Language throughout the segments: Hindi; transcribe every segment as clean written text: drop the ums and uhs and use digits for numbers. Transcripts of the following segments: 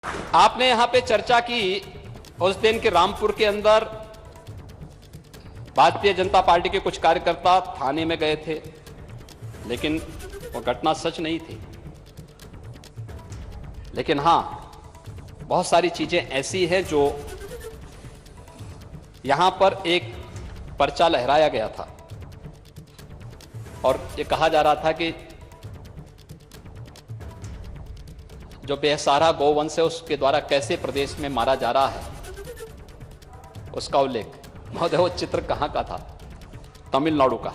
आपने यहां पे चर्चा की उस दिन के रामपुर के अंदर भारतीय जनता पार्टी के कुछ कार्यकर्ता थाने में गए थे, लेकिन वो घटना सच नहीं थी। लेकिन हां, बहुत सारी चीजें ऐसी हैं जो यहां पर एक पर्चा लहराया गया था और ये कहा जा रहा था कि जो बेसहारा गौवंश है उसके द्वारा कैसे प्रदेश में मारा जा रहा है, उसका उल्लेख। महोदय, वो चित्र कहां का था? तमिलनाडु का।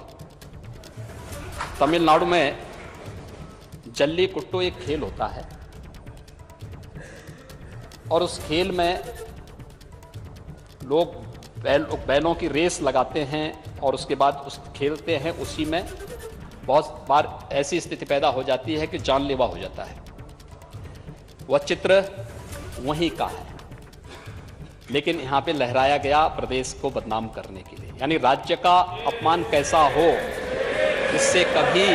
तमिलनाडु में जल्ली कुट्टू एक खेल होता है और उस खेल में लोग बैलों की रेस लगाते हैं और उसके बाद उस खेलते हैं। उसी में बहुत बार ऐसी स्थिति पैदा हो जाती है कि जानलेवा हो जाता है। वह चित्र वहीं का है, लेकिन यहां पे लहराया गया प्रदेश को बदनाम करने के लिए। यानी राज्य का अपमान कैसा हो, इससे कभी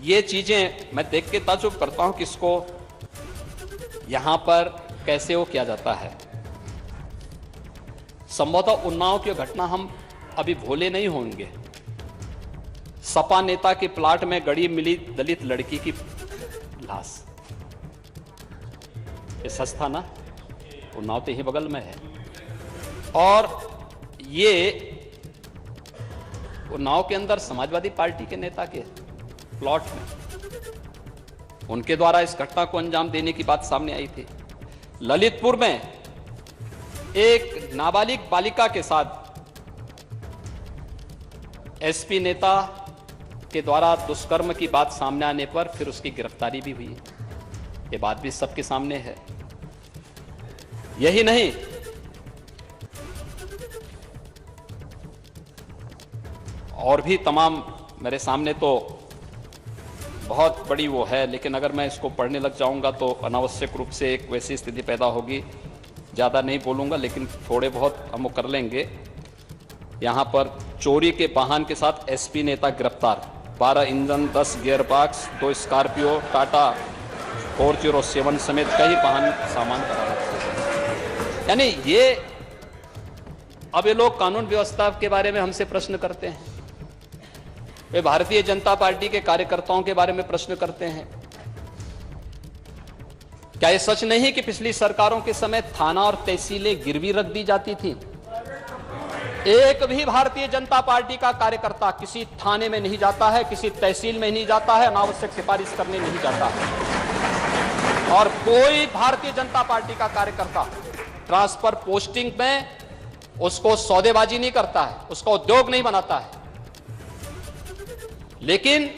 ये चीजें मैं देख के ताज्जुब करता हूं कि इसको यहां पर कैसे वो किया जाता है। संभवतः उन्नाव की घटना हम अभी भूले नहीं होंगे। सपा नेता के प्लाट में गड़ी मिली दलित लड़की की लाश। ये सच था ना? उन्नाव तो ही बगल में है। और ये उन्नाव के अंदर समाजवादी पार्टी के नेता के प्लॉट में उनके द्वारा इस घटना को अंजाम देने की बात सामने आई थी। ललितपुर में एक नाबालिग बालिका के साथ एसपी नेता के द्वारा दुष्कर्म की बात सामने आने पर फिर उसकी गिरफ्तारी भी हुई। ये बात भी सबके सामने है। यही नहीं, और भी तमाम मेरे सामने तो बहुत बड़ी वो है, लेकिन अगर मैं इसको पढ़ने लग जाऊंगा तो अनावश्यक रूप से एक वैसी स्थिति पैदा होगी। ज़्यादा नहीं बोलूंगा, लेकिन थोड़े बहुत हम कर लेंगे। यहां पर चोरी के वाहन के साथ एसपी नेता गिरफ्तार। 12 engine, 10 gear box, 2 Scorpio, Tata 407 समेत कई वाहन सामान बरामद। यानी अब ये लोग कानून व्यवस्था के बारे में हमसे प्रश्न करते हैं, वे भारतीय जनता पार्टी के कार्यकर्ताओं के बारे में प्रश्न करते हैं। क्या यह सच नहीं कि पिछली सरकारों के समय थाना और तहसीलें गिरवी रख दी जाती थी? एक भी भारतीय जनता पार्टी का कार्यकर्ता किसी थाने में नहीं जाता है, किसी तहसील में नहीं जाता है, अनावश्यक सिफारिश करने नहीं जाता है। और कोई भारतीय जनता पार्टी का कार्यकर्ता ट्रांसफर पोस्टिंग में उसको सौदेबाजी नहीं करता है, उसका उद्योग नहीं बनाता है। लेकिन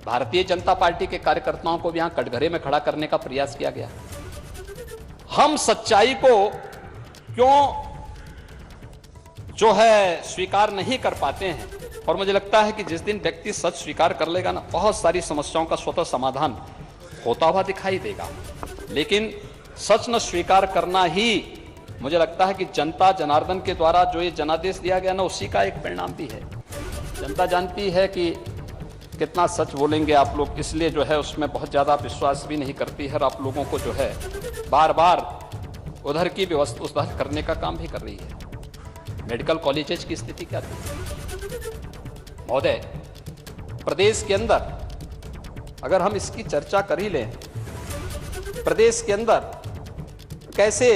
भारतीय जनता पार्टी के कार्यकर्ताओं को भी यहां कटघरे में खड़ा करने का प्रयास किया गया। हम सच्चाई को क्यों जो है स्वीकार नहीं कर पाते हैं? और मुझे लगता है कि जिस दिन व्यक्ति सच स्वीकार कर लेगा ना, बहुत सारी समस्याओं का स्वतः समाधान होता हुआ दिखाई देगा। लेकिन सच न स्वीकार करना ही मुझे लगता है कि जनता जनार्दन के द्वारा जो ये जनादेश दिया गया ना, उसी का एक परिणाम भी है। जनता जानती है कि कितना सच बोलेंगे आप लोग, इसलिए जो है उसमें बहुत ज्यादा विश्वास भी नहीं करती है और आप लोगों को जो है बार बार उधर की व्यवस्था उधर करने का काम भी कर रही है। मेडिकल कॉलेजेस की स्थिति क्या थी महोदय? प्रदेश के अंदर अगर हम इसकी चर्चा कर ही लें, प्रदेश के अंदर कैसे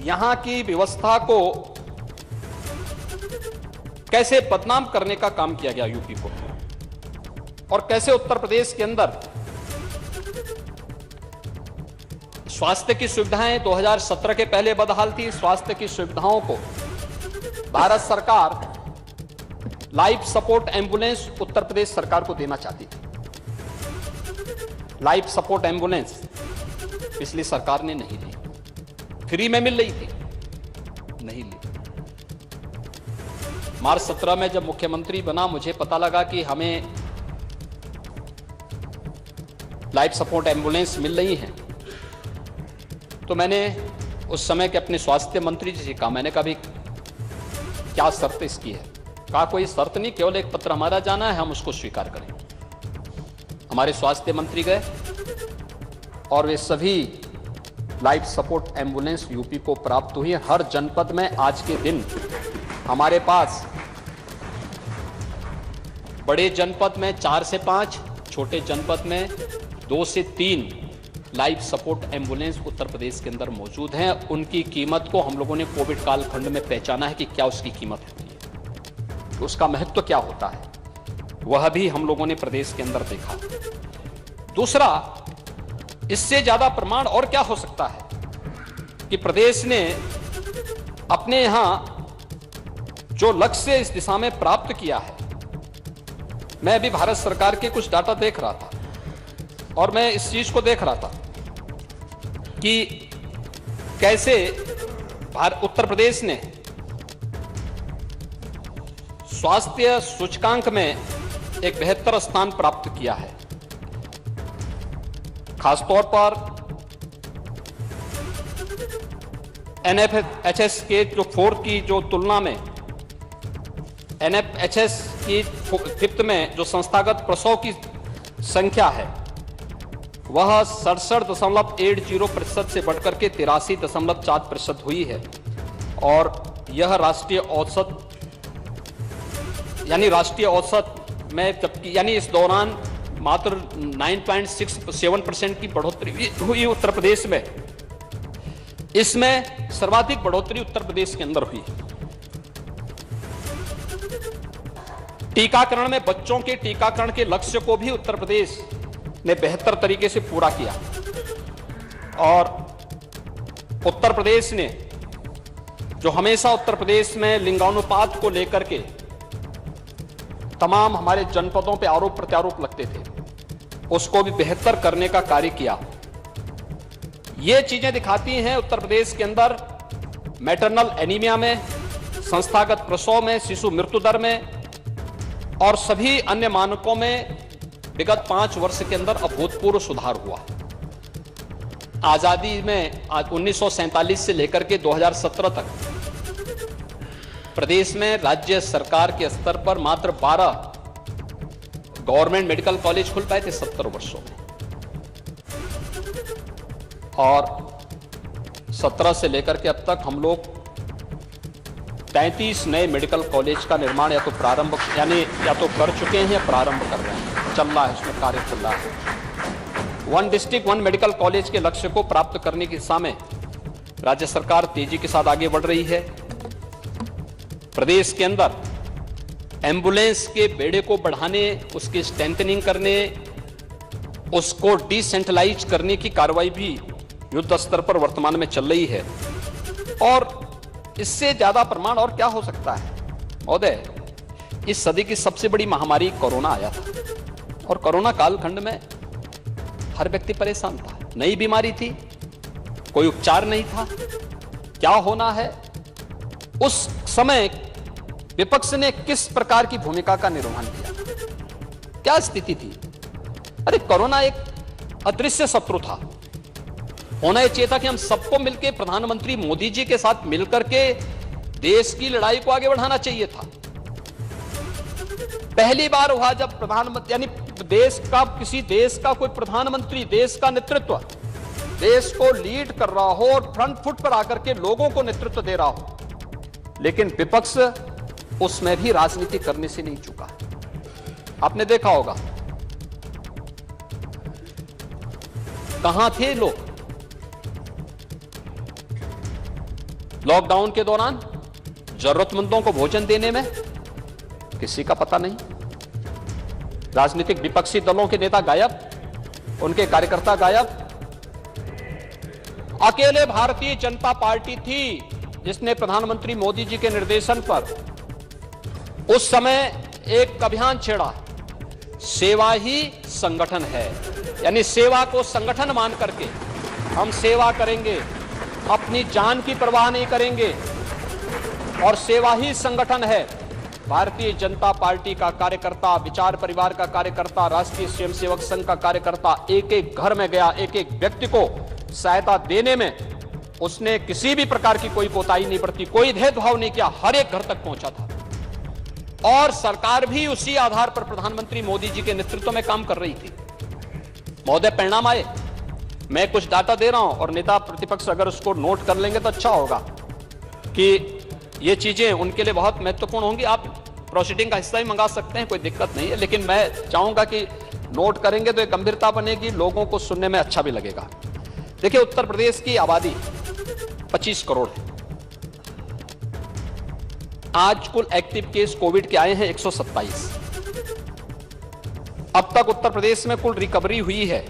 यहां की व्यवस्था को कैसे बदनाम करने का काम किया गया यूपी को, और कैसे उत्तर प्रदेश के अंदर स्वास्थ्य की सुविधाएं 2017 के पहले बदहाल थी। स्वास्थ्य की सुविधाओं को भारत सरकार life support ambulance Uttar Pradesh सरकार को देना चाहती थी। लाइफ सपोर्ट एम्बुलेंस पिछली सरकार ने नहीं दी। फ्री में मिल रही थी, नहीं ली। मार्च 17 में जब मुख्यमंत्री बना, मुझे पता लगा कि हमें लाइफ सपोर्ट एम्बुलेंस मिल रही है, तो मैंने उस समय के अपने स्वास्थ्य मंत्री जी से कहा, मैंने कहा भी क्या शर्त इसकी है? कहा कोई शर्त नहीं, केवल एक पत्र हमारा जाना है, हम उसको स्वीकार करें। हमारे स्वास्थ्य मंत्री गए और वे सभी लाइफ सपोर्ट एम्बुलेंस यूपी को प्राप्त हुई है। हर जनपद में आज के दिन हमारे पास बड़े जनपद में 4 से 5, छोटे जनपद में 2 से 3 life support ambulance Uttar Pradesh के अंदर मौजूद हैं। उनकी कीमत को हम लोगों ने कोविड कालखंड में पहचाना है कि क्या उसकी कीमत होती है, उसका महत्व क्या होता है, वह भी हम लोगों ने प्रदेश के अंदर देखा। दूसरा, इससे ज्यादा प्रमाण और क्या हो सकता है कि प्रदेश ने अपने यहां जो लक्ष्य इस दिशा में प्राप्त किया है। मैं अभी भारत सरकार के कुछ डाटा देख रहा था और मैं इस चीज को देख रहा था कि कैसे उत्तर प्रदेश ने स्वास्थ्य सूचकांक में एक बेहतर स्थान प्राप्त किया है। खासतौर पर एनएफएचएस के जो 4 की जो तुलना में एनएफएचएस की 5th में जो संस्थागत प्रसव की संख्या है वह 67.80% से बढ़कर के 83.4% हुई है और यह राष्ट्रीय औसत में जबकि यानी इस दौरान मात्र 9.67% की बढ़ोतरी हुई उत्तर प्रदेश में। इसमें सर्वाधिक बढ़ोतरी उत्तर प्रदेश के अंदर हुई। टीकाकरण में बच्चों के टीकाकरण के लक्ष्य को भी उत्तर प्रदेश ने बेहतर तरीके से पूरा किया और उत्तर प्रदेश ने जो हमेशा उत्तर प्रदेश में लिंगानुपात को लेकर के तमाम हमारे जनपदों पे आरोप प्रत्यारोप लगते थे, उसको भी बेहतर करने का कार्य किया। ये चीजें दिखाती हैं उत्तर प्रदेश के अंदर मैटरनल एनीमिया में, संस्थागत प्रसव में, शिशु मृत्यु दर में और सभी अन्य मानकों में विगत 5 वर्ष के अंदर अभूतपूर्व सुधार हुआ। आजादी में 1947 से लेकर के 2017 तक प्रदेश में राज्य सरकार के स्तर पर मात्र 12 गवर्नमेंट मेडिकल कॉलेज खुल पाए थे 70 वर्षों में और 17 से लेकर के अब तक हम लोग 33 नए मेडिकल कॉलेज का निर्माण या तो कर चुके हैं या प्रारंभ कर रहे हैं, चल रहा है, उसमें कार्य चल रहा है। 1 डिस्ट्रिक्ट 1 मेडिकल कॉलेज के लक्ष्य को प्राप्त करने की दिशा में राज्य सरकार तेजी के साथ आगे बढ़ रही है। प्रदेश के अंदर एम्बुलेंस के बेड़े को बढ़ाने, उसकी स्ट्रेंथनिंग करने, उसको डिसेंट्रलाइज करने की कार्रवाई भी युद्ध स्तर पर वर्तमान में चल रही है। और इससे ज्यादा प्रमाण और क्या हो सकता है महोदय, इस सदी की सबसे बड़ी महामारी कोरोना आया था और कोरोना कालखंड में हर व्यक्ति परेशान था, नई बीमारी थी, कोई उपचार नहीं था, क्या होना है। उस समय विपक्ष ने किस प्रकार की भूमिका का निर्वहन किया, क्या स्थिति थी। अरे कोरोना एक अदृश्य शत्रु था, होना यह चाहिए था कि हम सबको मिलकर प्रधानमंत्री मोदी जी के साथ मिलकर के देश की लड़ाई को आगे बढ़ाना चाहिए था। पहली बार हुआ जब प्रधानमंत्री यानी किसी देश का कोई प्रधानमंत्री देश का नेतृत्व, देश को लीड कर रहा हो और फ्रंट फुट पर आकर के लोगों को नेतृत्व दे रहा हो, लेकिन विपक्ष उसमें भी राजनीति करने से नहीं चूका। आपने देखा होगा कहां थे लोग लॉकडाउन के दौरान, जरूरतमंदों को भोजन देने में किसी का पता नहीं। राजनीतिक विपक्षी दलों के नेता गायब, उनके कार्यकर्ता गायब। अकेले भारतीय जनता पार्टी थी जिसने प्रधानमंत्री मोदी जी के निर्देशन पर उस समय एक अभियान छेड़ा, सेवा ही संगठन है, यानी सेवा को संगठन मान करके हम सेवा करेंगे, अपनी जान की परवाह नहीं करेंगे और सेवा ही संगठन है। भारतीय जनता पार्टी का कार्यकर्ता, विचार परिवार का कार्यकर्ता, राष्ट्रीय स्वयंसेवक संघ का कार्यकर्ता एक एक घर में गया, एक एक व्यक्ति को सहायता देने में उसने किसी भी प्रकार की कोई कोताही नहीं बरती, कोई भेदभाव नहीं किया, हर एक घर तक पहुंचा था। और सरकार भी उसी आधार पर प्रधानमंत्री मोदी जी के नेतृत्व में काम कर रही थी। महोदय परिणाम आए। मैं कुछ डाटा दे रहा हूं और नेता प्रतिपक्ष अगर उसको नोट कर लेंगे तो अच्छा होगा कि ये चीजें उनके लिए बहुत महत्वपूर्ण होंगी। आप प्रोसीडिंग का हिस्सा ही मंगा सकते हैं, कोई दिक्कत नहीं है, लेकिन मैं चाहूंगा कि नोट करेंगे तो एक गंभीरता बनेगी, लोगों को सुनने में अच्छा भी लगेगा। देखिए, उत्तर प्रदेश की आबादी 25 करोड़ है। आज कुल एक्टिव केस कोविड के आए हैं 127। अब तक उत्तर प्रदेश में कुल रिकवरी हुई है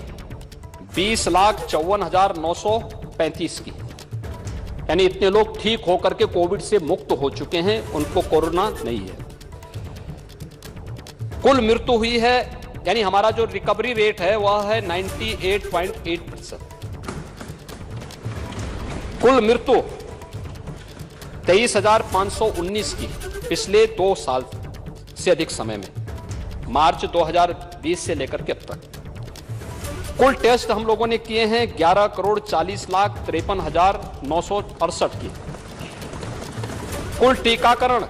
20,54,935 की, यानी इतने लोग ठीक होकर के कोविड से मुक्त हो चुके हैं, उनको कोरोना नहीं है। कुल मृत्यु हुई है, यानी हमारा जो रिकवरी रेट है वह है 98.8%। कुल मृत्यु 23,519 की पिछले 2 साल से अधिक समय में, मार्च 2020 से लेकर के अब तक। कुल टेस्ट हम लोगों ने किए हैं 11,40,53,968 की। कुल टीकाकरण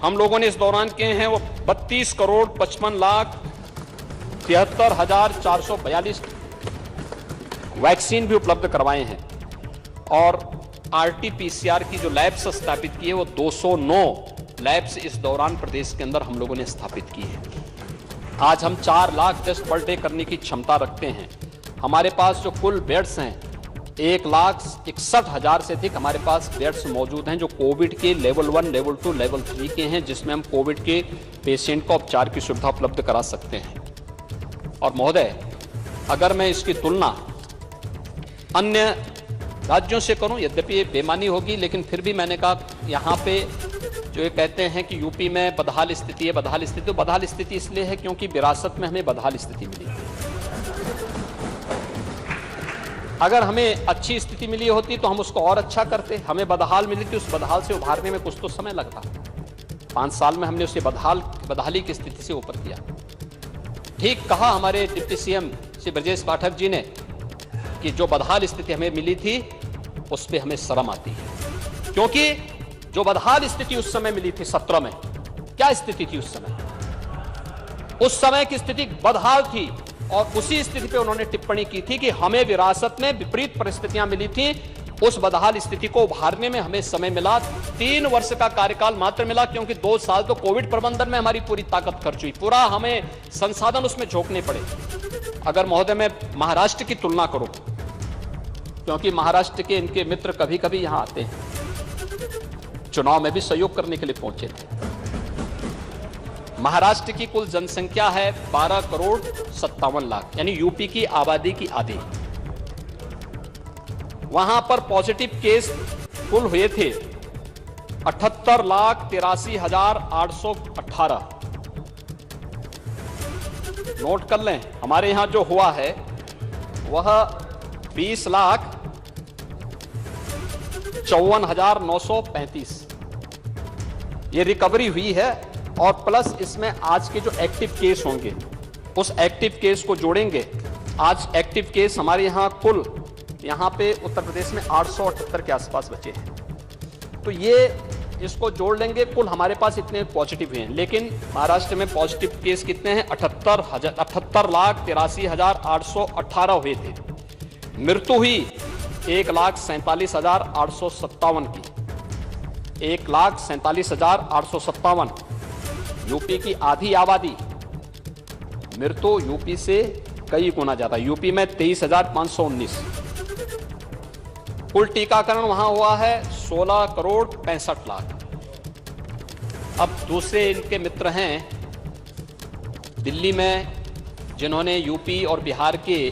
हम लोगों ने इस दौरान किए हैं वो 32,55,73,442 वैक्सीन भी उपलब्ध करवाए हैं। और आरटी-पीसीआर की जो लैब्स स्थापित की है वो 209 लैब्स इस दौरान प्रदेश के अंदर हम लोगों ने स्थापित की है। आज हम 4 लाख टेस्ट पर डे करने की क्षमता रखते हैं। हमारे पास जो कुल बेड्स हैं 1,61,000 से अधिक हमारे पास बेड्स मौजूद हैं, जो कोविड के लेवल 1, लेवल 2, लेवल 3 के हैं, जिसमें हम कोविड के पेशेंट को उपचार की सुविधा उपलब्ध करा सकते हैं। और महोदय, अगर मैं इसकी तुलना अन्य राज्यों से करूं, यद्यपि ये बेमानी होगी, लेकिन फिर भी मैंने कहा यहाँ पे जो ये कहते हैं कि यूपी में बदहाल स्थिति है, बदहाल स्थिति, तो बदहाल स्थिति इसलिए है क्योंकि विरासत में हमें बदहाल स्थिति मिली। अगर हमें अच्छी स्थिति मिली होती तो हम उसको और अच्छा करते। हमें बदहाल मिली थी, उस बदहाल से उभारने में कुछ तो समय लगता। 5 साल में हमने उसे बदहाली की स्थिति से ऊपर किया। ठीक कहा हमारे डिप्टी सीएम श्री ब्रजेश पाठक जी ने कि जो बदहाल स्थिति हमें मिली थी उस पर हमें शर्म आती है, क्योंकि जो बदहाल स्थिति उस समय मिली थी 17 में, क्या स्थिति थी उस समय? उस समय की स्थिति बदहाल थी और उसी स्थिति पे उन्होंने टिप्पणी की थी कि हमें विरासत में विपरीत परिस्थितियां मिली थी। उस बदहाल स्थिति को उभारने में हमें समय मिला, 3 वर्ष का कार्यकाल मात्र मिला, क्योंकि 2 साल तो कोविड प्रबंधन में हमारी पूरी ताकत खर्च हुई, पूरा हमें संसाधन उसमें झोंकने पड़े। अगर महोदय मैं महाराष्ट्र की तुलना करूं, क्योंकि महाराष्ट्र के इनके मित्र कभी कभी यहां आते हैं, चुनाव में भी सहयोग करने के लिए पहुंचे थे। महाराष्ट्र की कुल जनसंख्या है 12,57,00,000, यानी यूपी की आबादी की आधी। वहां पर पॉजिटिव केस कुल हुए थे 78,83,818। नोट कर लें, हमारे यहां जो हुआ है वह 20,54,935 ये रिकवरी हुई है। और प्लस इसमें आज के जो एक्टिव केस होंगे उस एक्टिव केस को जोड़ेंगे। आज एक्टिव केस हमारे यहाँ कुल यहाँ पे उत्तर प्रदेश में 878 के आसपास बचे हैं, तो ये इसको जोड़ लेंगे, कुल हमारे पास इतने पॉजिटिव हुए हैं। लेकिन महाराष्ट्र में पॉजिटिव केस कितने हैं? 78,83,818 हुए थे। मृत्यु हुई 1,47,857 की, 1,47,857। यूपी की आधी आबादी, मृत्यु यूपी से कई गुना ज्यादा, यूपी में 23,519। कुल टीकाकरण वहां हुआ है 16,65,00,000। अब दूसरे इनके मित्र हैं दिल्ली में, जिन्होंने यूपी और बिहार के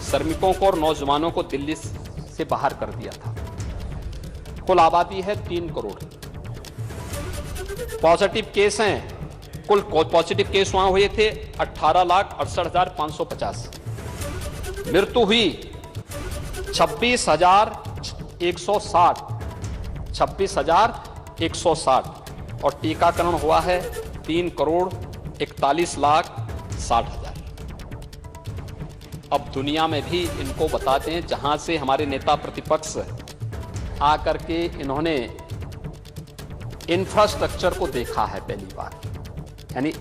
श्रमिकों को और नौजवानों को दिल्ली से बाहर कर दिया था। कुल आबादी है 3 करोड़। पॉजिटिव केस हैं, कुल पॉजिटिव केस वहां हुए थे 18,68,550। मृत्यु हुई 26,160, 26,160। और टीकाकरण हुआ है 3,41,60,000। अब दुनिया में भी इनको बताते हैं, जहां से हमारे नेता प्रतिपक्ष आकर के इन्होंने इंफ्रास्ट्रक्चर को देखा है पहली बार, यानी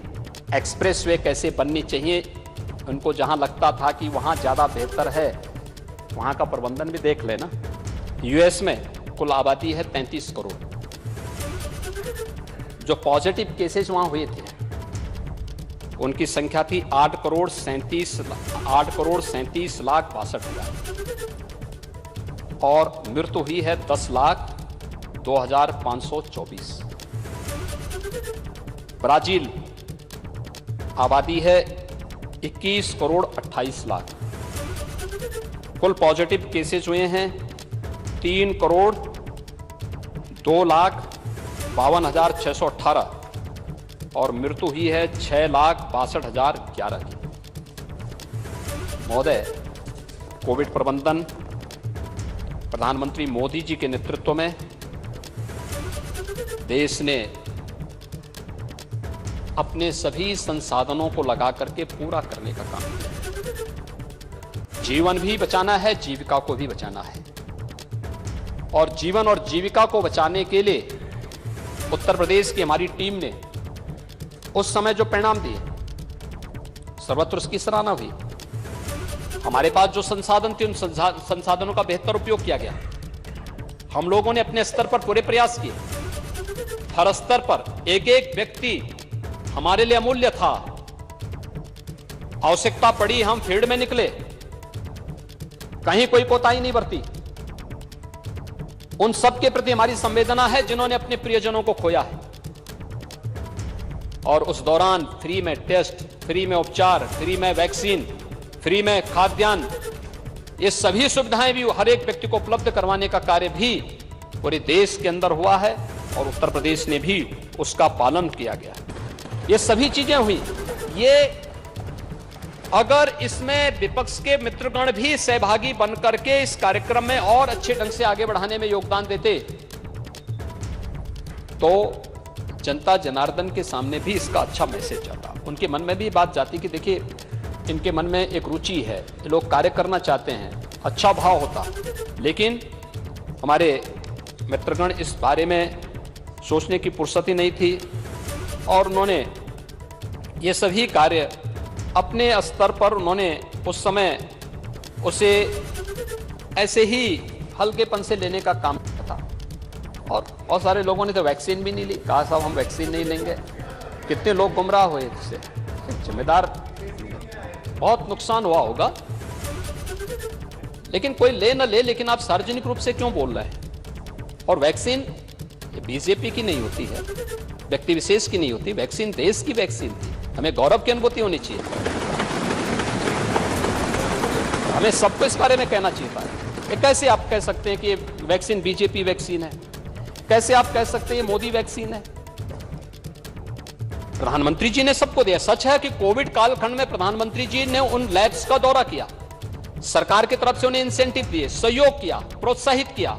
एक्सप्रेसवे कैसे बननी चाहिए, उनको जहां लगता था कि वहां ज्यादा बेहतर है, वहां का प्रबंधन भी देख लेना। यूएस में कुल आबादी है 33 करोड़। जो पॉजिटिव केसेस वहां हुए थे उनकी संख्या थी 8,37,62,62,524 और मृत्यु हुई है 10,02,524। ब्राजील आबादी है 21,28,00,000। कुल पॉजिटिव केसेस हुए हैं 3,02,52,618 और मृत्यु हुई है 6,62,011 की। महोदय, कोविड प्रबंधन प्रधानमंत्री मोदी जी के नेतृत्व में देश ने अपने सभी संसाधनों को लगा करके पूरा करने का काम किया। जीवन भी बचाना है, जीविका को भी बचाना है। और जीवन और जीविका को बचाने के लिए उत्तर प्रदेश की हमारी टीम ने उस समय जो परिणाम दिए, सर्वत्र उसकी सराहना हुई। हमारे पास जो संसाधन थे उन संसाधनों का बेहतर उपयोग किया गया। हम लोगों ने अपने स्तर पर पूरे प्रयास किए। हर स्तर पर एक एक व्यक्ति हमारे लिए अमूल्य था। आवश्यकता पड़ी हम फील्ड में निकले, कहीं कोई कोताही नहीं बरती। उन सब के प्रति हमारी संवेदना है जिन्होंने अपने प्रियजनों को खोया है। और उस दौरान फ्री में टेस्ट, फ्री में उपचार, फ्री में वैक्सीन, फ्री में खाद्यान्न, ये सभी सुविधाएं भी हर एक व्यक्ति को उपलब्ध करवाने का कार्य भी पूरे देश के अंदर हुआ है और उत्तर प्रदेश ने भी उसका पालन किया गया। ये सभी चीजें हुई। ये अगर इसमें विपक्ष के मित्रगण भी सहभागी बनकर के इस कार्यक्रम में और अच्छे ढंग से आगे बढ़ाने में योगदान देते तो जनता जनार्दन के सामने भी इसका अच्छा मैसेज जाता। उनके मन में भी बात जाती कि देखिए, इनके मन में एक रुचि है, ये लोग कार्य करना चाहते हैं, अच्छा भाव होता। लेकिन हमारे मित्रगण इस बारे में सोचने की फुर्सत ही नहीं थी और उन्होंने ये सभी कार्य अपने स्तर पर उन्होंने उस समय उसे ऐसे ही हल्केपन से लेने का काम किया था। और बहुत सारे लोगों ने तो वैक्सीन भी नहीं ली, कहा साहब हम वैक्सीन नहीं लेंगे। कितने लोग गुमराह हुए इससे, जिम्मेदार, बहुत नुकसान हुआ होगा। लेकिन कोई ले न ले, लेकिन आप सार्वजनिक रूप से क्यों बोल रहे हैं? और वैक्सीन ये बीजेपी की नहीं होती है, व्यक्ति विशेष की नहीं होती, वैक्सीन देश की वैक्सीन थी। हमें गौरव की अनुभूति होनी चाहिए। हमें सबको इस बारे में कहना चाहिए था। ये कैसे आप कह सकते हैं कि ये वैक्सीन बीजेपी वैक्सीन है? कैसे आप कह सकते हैं ये मोदी वैक्सीन है? प्रधानमंत्री जी ने सबको दिया। सच है कि कोविड कालखंड में प्रधानमंत्री जी ने उन लैब्स का दौरा किया, सरकार की तरफ से उन्हें इंसेंटिव दिए, सहयोग किया, प्रोत्साहित किया।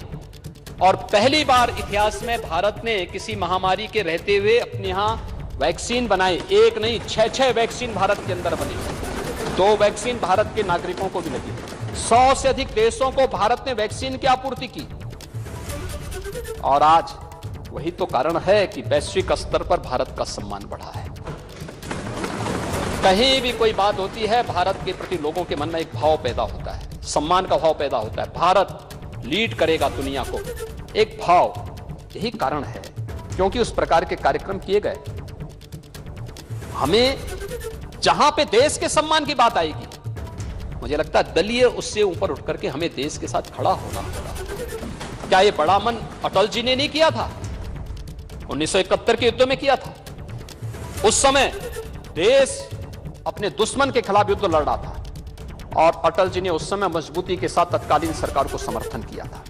और पहली बार इतिहास में भारत ने किसी महामारी के रहते हुए अपने यहां वैक्सीन बनाई। एक नहीं, 6 वैक्सीन भारत के अंदर बनी। 2 वैक्सीन भारत के नागरिकों को भी लगी। 100 से अधिक देशों को भारत ने वैक्सीन की आपूर्ति की। और आज वही तो कारण है कि वैश्विक स्तर पर भारत का सम्मान बढ़ा है। कहीं भी कोई बात होती है, भारत के प्रति लोगों के मन में एक भाव पैदा होता है, सम्मान का भाव पैदा होता है। भारत लीड करेगा दुनिया को, एक भाव। यही कारण है क्योंकि उस प्रकार के कार्यक्रम किए गए। हमें जहां पे देश के सम्मान की बात आएगी, मुझे लगता है दलीय उससे ऊपर उठ करके हमें देश के साथ खड़ा होना होगा। क्या ये बड़ा मन अटल जी ने नहीं किया था? 1971 के युद्ध में किया था। उस समय देश अपने दुश्मन के खिलाफ युद्ध लड़ रहा था और अटल जी ने उस समय मजबूती के साथ तत्कालीन सरकार को समर्थन किया था।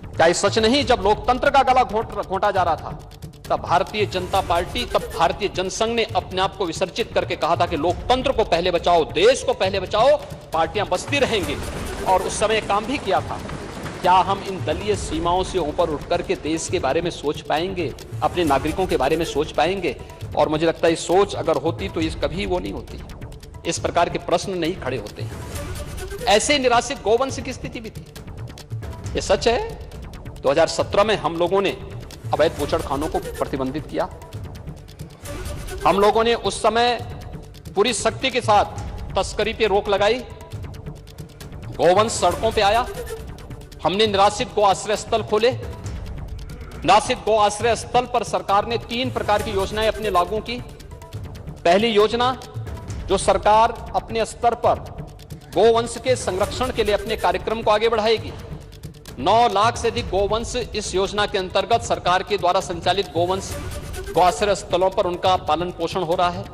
क्या ये सच नहीं? जब लोकतंत्र का गला घोंटा जा रहा था तब भारतीय जनता पार्टी, तब भारतीय जनसंघ ने अपने आप को विसर्जित करके कहा था कि लोकतंत्र को पहले बचाओ, देश को पहले बचाओ, पार्टियां बचती रहेंगी। और उस समय काम भी किया था। क्या हम इन दलीय सीमाओं से ऊपर उठकर के देश के बारे में सोच पाएंगे, अपने नागरिकों के बारे में सोच पाएंगे? और मुझे लगता है सोच अगर होती तो इस कभी वो नहीं होती, इस प्रकार के प्रश्न नहीं खड़े होते हैं। ऐसे निराश्रित गोवंश की स्थिति भी थी। ये सच है 2017 में हम लोगों ने अवैध बूचड़खानों को प्रतिबंधित किया। हम लोगों ने उस समय पूरी शक्ति के साथ तस्करी पे रोक लगाई, गोवंश सड़कों पे आया, हमने निराश्रित गो आश्रय स्थल खोले। निराश्रित गो आश्रय स्थल पर सरकार ने 3 प्रकार की योजनाएं अपने लागू की। पहली योजना जो सरकार अपने स्तर पर गोवंश के संरक्षण के लिए अपने कार्यक्रम को आगे बढ़ाएगी। 9 लाख से अधिक गोवंश इस योजना के अंतर्गत सरकार के द्वारा संचालित गोवंश गो आश्रय स्थलों पर उनका पालन पोषण हो रहा है।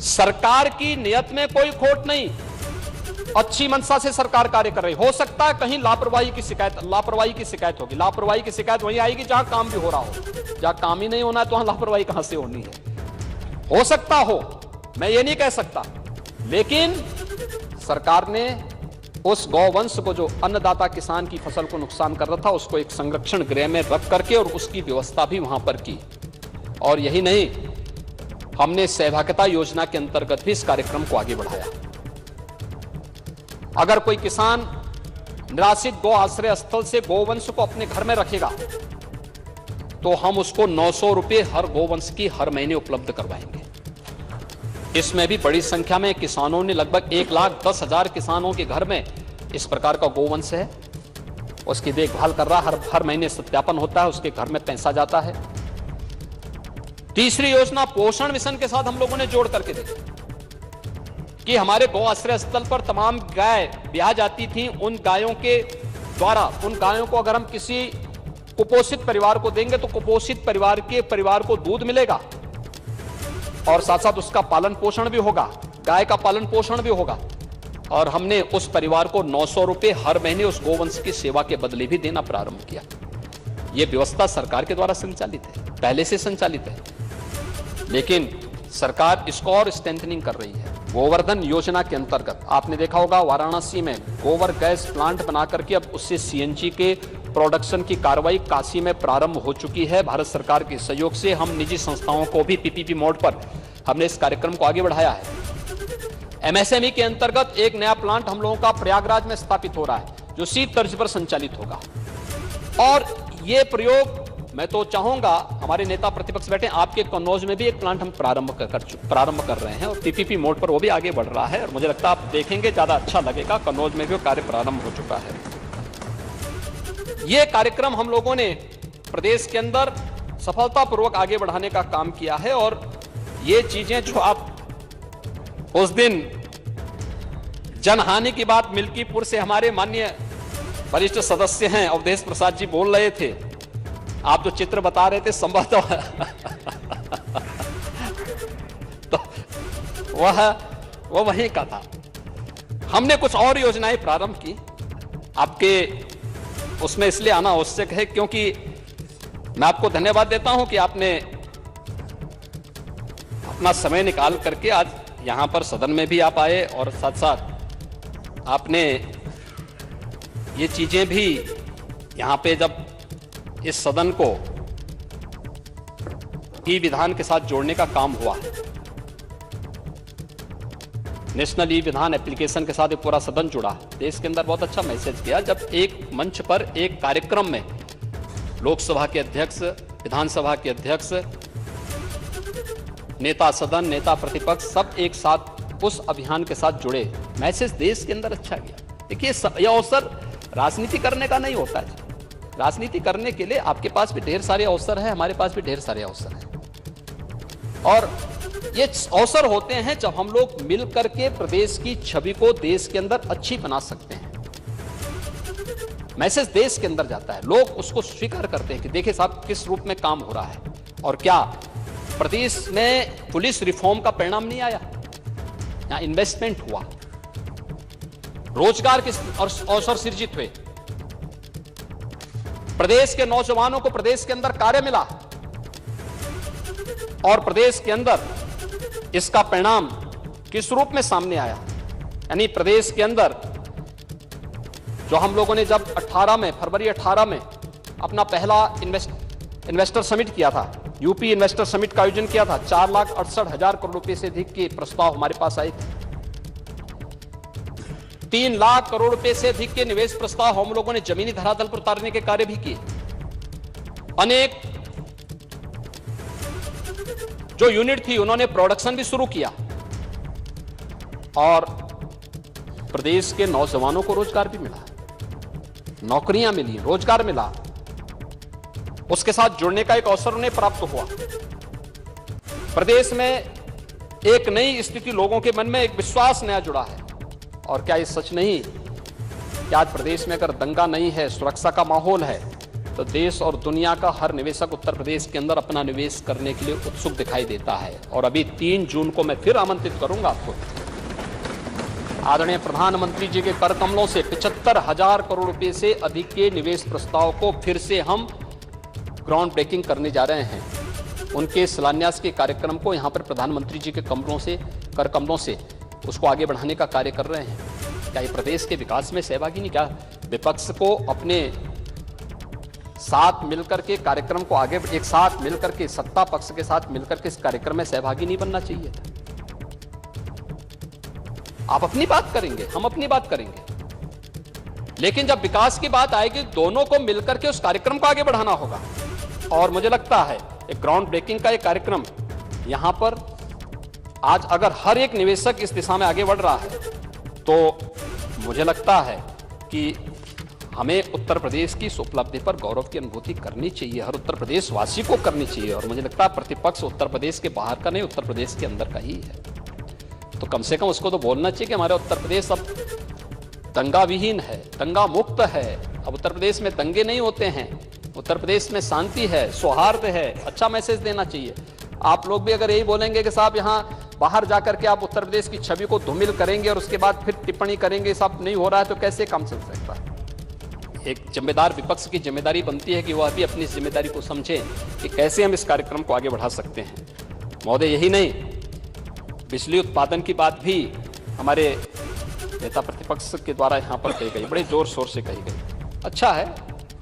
सरकार की नियत में कोई खोट नहीं, अच्छी मंशा से सरकार कार्य कर रही। हो सकता है कहीं लापरवाही की शिकायत होगी। लापरवाही की शिकायत वहीं आएगी जहां काम भी हो रहा हो। जहां काम ही नहीं होना है तो वहां लापरवाही कहां से होनी है? हो सकता हो, मैं ये नहीं कह सकता, लेकिन सरकार ने उस गौवंश को जो अन्नदाता किसान की फसल को नुकसान कर रहा था उसको एक संरक्षण गृह में रख करके और उसकी व्यवस्था भी वहां पर की। और यही नहीं, हमने सहभागिता योजना के अंतर्गत भी इस कार्यक्रम को आगे बढ़ाया। अगर कोई किसान निराश्रित गो आश्रय स्थल से गोवंश को अपने घर में रखेगा तो हम उसको 900 रुपए हर गोवंश की हर महीने उपलब्ध करवाएंगे। इसमें भी बड़ी संख्या में किसानों ने, लगभग 1,10,000 किसानों के घर में इस प्रकार का गोवंश है। उसकी देखभाल कर रहा, हर महीने सत्यापन होता है, उसके घर में पैसा जाता है। तीसरी योजना पोषण मिशन के साथ हम लोगों ने जोड़ करके देखी कि हमारे गौ आश्रय स्थल पर तमाम गाय ब्याह जाती थी। उन गायों के द्वारा, उन गायों को अगर हम किसी कुपोषित परिवार को देंगे तो कुपोषित परिवार को दूध मिलेगा और साथ साथ उसका पालन पोषण भी होगा, गाय का पालन पोषण भी होगा। और हमने उस परिवार को 900 रुपए हर महीने उस गोवंश की सेवा के बदले भी देना प्रारंभ किया। यह व्यवस्था सरकार के द्वारा संचालित है, पहले से संचालित है, लेकिन सरकार इसको और स्ट्रेंथनिंग कर रही है। गोवर्धन योजना के अंतर्गत आपने देखा होगा वाराणसी में गोबर गैस प्लांट बना करके अब उससे सीएनजी के प्रोडक्शन की कार्रवाई काशी में प्रारंभ हो चुकी है। भारत सरकार के सहयोग से हम निजी संस्थाओं को भी पीपीपी मोड पर हमने इस कार्यक्रम को आगे बढ़ाया है। एमएसएमई के अंतर्गत एक नया प्लांट हम लोगों का प्रयागराज में स्थापित हो रहा है जो सीध तर्ज पर संचालित होगा। और ये प्रयोग मैं तो चाहूंगा, हमारे नेता प्रतिपक्ष बैठे, आपके कन्नौज में भी एक प्लांट हम प्रारंभ कर रहे हैं और पीपीपी मोड पर वो भी आगे बढ़ रहा है और मुझे लगता है आप देखेंगे ज्यादा अच्छा लगेगा। कन्नौज में भी वो कार्य प्रारंभ हो चुका है। ये कार्यक्रम हम लोगों ने प्रदेश के अंदर सफलतापूर्वक आगे बढ़ाने का काम किया है। और ये चीजें जो आप उस दिन जनहानि की बात मिल्कीपुर से हमारे माननीय वरिष्ठ सदस्य हैं अवधेश प्रसाद जी बोल रहे थे, आप जो चित्र बता रहे थे संभवतः तो वह वहीं का था। हमने कुछ और योजनाएं प्रारंभ की, आपके उसमें इसलिए आना आवश्यक है क्योंकि मैं आपको धन्यवाद देता हूं कि आपने अपना समय निकाल करके आज यहां पर सदन में भी आप आए और साथ साथ आपने ये चीजें भी यहां पे जब इस सदन को ई विधान के साथ जोड़ने का काम हुआ, नेशनल ई विधान एप्लीकेशन के साथ एक पूरा सदन जुड़ा, देश के अंदर बहुत अच्छा मैसेज किया जब एक मंच पर एक कार्यक्रम में लोकसभा के अध्यक्ष, विधानसभा के अध्यक्ष, नेता सदन, नेता प्रतिपक्ष सब एक साथ उस अभियान के साथ जुड़े। मैसेज देश के अंदर अच्छा गया। देखिए यह अवसर राजनीति करने का नहीं होता है। राजनीति करने के लिए आपके पास भी ढेर सारे अवसर हैं, हमारे पास भी ढेर सारे अवसर हैं। और ये अवसर होते हैं जब हम लोग मिल करके प्रदेश की छवि को देश के अंदर अच्छी बना सकते हैं। मैसेज देश के अंदर जाता है, लोग उसको स्वीकार करते हैं कि देखिए साहब किस रूप में काम हो रहा है। और क्या प्रदेश में पुलिस रिफॉर्म का परिणाम नहीं आया, यहां इन्वेस्टमेंट हुआ, रोजगार के अवसर सृजित हुए, प्रदेश के नौजवानों को प्रदेश के अंदर कार्य मिला और प्रदेश के अंदर इसका परिणाम किस रूप में सामने आया। यानी प्रदेश के अंदर जो हम लोगों ने जब फरवरी 18 में अपना पहला इन्वेस्टर समिट किया था, यूपी इन्वेस्टर समिट का आयोजन किया था, 4,68,000 करोड़ रुपए से अधिक के प्रस्ताव हमारे पास आए थे। 3 लाख करोड़ रुपए से अधिक के निवेश प्रस्ताव हम लोगों ने जमीनी धरातल पर उतारने के कार्य भी किए। अनेक जो यूनिट थी उन्होंने प्रोडक्शन भी शुरू किया। और प्रदेश के नौजवानों को रोजगार भी मिला, नौकरियां मिली, रोजगार मिला, उसके साथ जुड़ने का एक अवसर उन्हें प्राप्त हुआ। प्रदेश में एक नई स्थिति, लोगों के मन में एक विश्वास नया जुड़ा है। और क्या ये सच नहीं कि आज प्रदेश में अगर दंगा नहीं है, सुरक्षा का माहौल है, तो देश और दुनिया का हर निवेशक उत्तर प्रदेश के अंदर अपना निवेश करने के लिए उत्सुक दिखाई देता है। और अभी 3 जून को मैं फिर आमंत्रित करूंगा आपको, आदरणीय प्रधानमंत्री जी के कर कमलों से 75,000 करोड़ रुपए से अधिक के निवेश प्रस्ताव को फिर से हम ग्राउंड ब्रेकिंग करने जा रहे हैं। उनके शिलान्यास के कार्यक्रम को यहां पर प्रधानमंत्री जी के कर कमलों से उसको आगे बढ़ाने का कार्य कर रहे हैं। क्या ये प्रदेश के विकास में सहभागी नहीं? क्या विपक्ष को अपने साथ मिलकर के कार्यक्रम को आगे, एक साथ मिलकर के, सत्ता पक्ष के साथ मिलकर के इस कार्यक्रम में सहभागी नहीं बनना चाहिए था? आप अपनी बात करेंगे, हम अपनी बात करेंगे, लेकिन जब विकास की बात आएगी दोनों को मिलकर के उस कार्यक्रम को आगे बढ़ाना होगा। और मुझे लगता है एक ग्राउंड ब्रेकिंग का एक कार्यक्रम यहां पर आज अगर हर एक निवेशक इस दिशा में आगे बढ़ रहा है तो मुझे लगता है कि हमें उत्तर प्रदेश की इस उपलब्धि पर गौरव की अनुभूति करनी चाहिए, हर उत्तर प्रदेश वासी को करनी चाहिए। और मुझे लगता है प्रतिपक्ष उत्तर प्रदेश के बाहर का नहीं, उत्तर प्रदेश के अंदर का ही है। तो कम से कम उसको तो बोलना चाहिए कि हमारा उत्तर प्रदेश अब दंगा विहीन है, दंगा मुक्त है। अब उत्तर प्रदेश में दंगे नहीं होते हैं, उत्तर प्रदेश में शांति है, सौहार्द है। अच्छा मैसेज देना चाहिए। आप लोग भी अगर यही बोलेंगे कि साहब यहाँ बाहर जाकर के आप उत्तर प्रदेश की छवि को धूमिल करेंगे और उसके बाद फिर टिप्पणी करेंगे सब नहीं हो रहा है, तो कैसे काम चल सकता है? एक जिम्मेदार विपक्ष की जिम्मेदारी बनती है कि वह भी अपनी जिम्मेदारी को समझे कि कैसे हम इस कार्यक्रम को आगे बढ़ा सकते हैं। महोदय, यही नहीं, बिजली उत्पादन की बात भी हमारे नेता प्रतिपक्ष के द्वारा यहाँ पर कही गई, बड़े जोर शोर से कही गई। अच्छा है,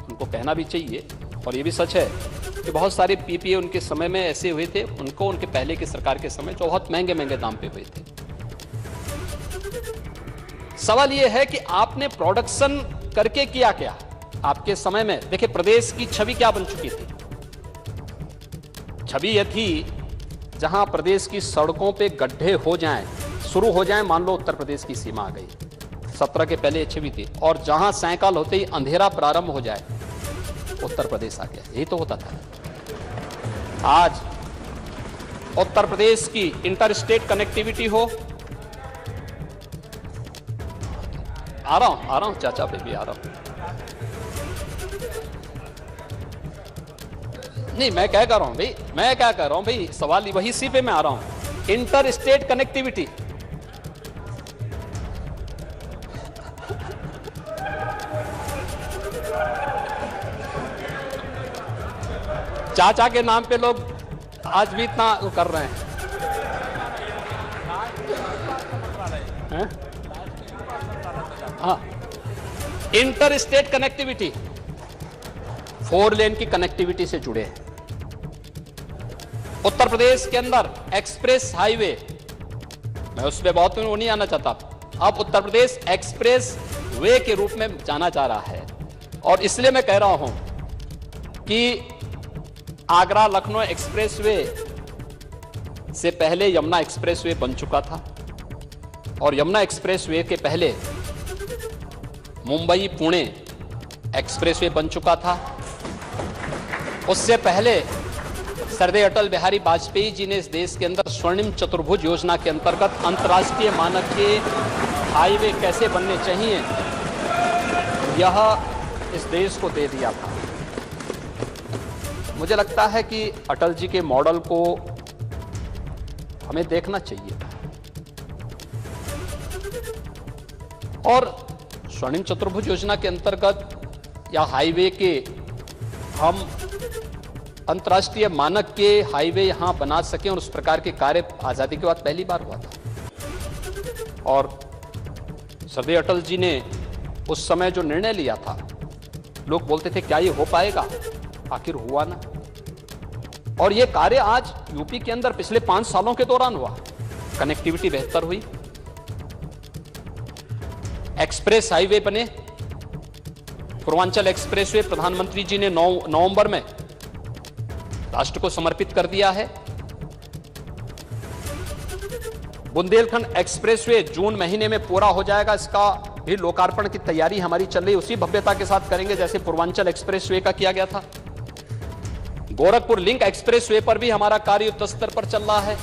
उनको कहना भी चाहिए। और ये भी सच है कि बहुत सारे पीपीए उनके समय में ऐसे हुए थे, उनको उनके पहले की सरकार के समय जो बहुत महंगे महंगे दाम पे हुए थे। सवाल ये है कि आपने प्रोडक्शन करके किया क्या आपके समय में? देखिए प्रदेश की छवि क्या बन चुकी थी। छवि यह थी जहां प्रदेश की सड़कों पे गड्ढे हो जाएं, शुरू हो जाएं, मान लो उत्तर प्रदेश की सीमा आ गई। 17 के पहले ये छवि थी। और जहां सायकाल होते ही अंधेरा प्रारंभ हो जाए, उत्तर प्रदेश आ गया। यही तो होता था। आज उत्तर प्रदेश की इंटर स्टेट कनेक्टिविटी हो, आ रहा हूं चाचा बेबी, आ रहा हूं। नहीं, मैं क्या कर रहा हूं भाई, सवाल वही सी पे मैं आ रहा हूं। इंटर स्टेट कनेक्टिविटी, चाचा के नाम पे लोग आज भी इतना कर रहे हैं। हाँ, इंटर स्टेट कनेक्टिविटी, 4 लेन की कनेक्टिविटी से जुड़े हैं। उत्तर प्रदेश के अंदर एक्सप्रेस हाईवे, मैं उस पर बहुत नहीं आना चाहता, अब उत्तर प्रदेश एक्सप्रेस वे के रूप में जाना जा रहा है। और इसलिए मैं कह रहा हूं कि आगरा लखनऊ एक्सप्रेसवे से पहले यमुना एक्सप्रेसवे बन चुका था, और यमुना एक्सप्रेसवे के पहले मुंबई पुणे एक्सप्रेसवे बन चुका था। उससे पहले सरदार अटल बिहारी वाजपेयी जी ने इस देश के अंदर स्वर्णिम चतुर्भुज योजना के अंतर्गत अंतर्राष्ट्रीय मानक के हाईवे कैसे बनने चाहिए, यह इस देश को दे दिया था। मुझे लगता है कि अटल जी के मॉडल को हमें देखना चाहिए। और स्वर्णिम चतुर्भुज योजना के अंतर्गत या हाईवे के हम अंतर्राष्ट्रीय मानक के हाईवे यहां बना सकें, और उस प्रकार के कार्य आजादी के बाद पहली बार हुआ था। और सरदार अटल जी ने उस समय जो निर्णय लिया था, लोग बोलते थे क्या ये हो पाएगा, आखिर हुआ ना। और ये कार्य आज यूपी के अंदर पिछले 5 सालों के दौरान हुआ। कनेक्टिविटी बेहतर हुई, एक्सप्रेस हाईवे बने। पूर्वांचल एक्सप्रेसवे प्रधानमंत्री जी ने 9 नवंबर में राष्ट्र को समर्पित कर दिया है। बुंदेलखंड एक्सप्रेसवे जून महीने में पूरा हो जाएगा, इसका भी लोकार्पण की तैयारी हमारी चल रही है, उसी भव्यता के साथ करेंगे जैसे पूर्वांचल एक्सप्रेसवे का किया गया था। गोरखपुर लिंक एक्सप्रेसवे पर भी हमारा कार्य युद्ध स्तर पर चल रहा है।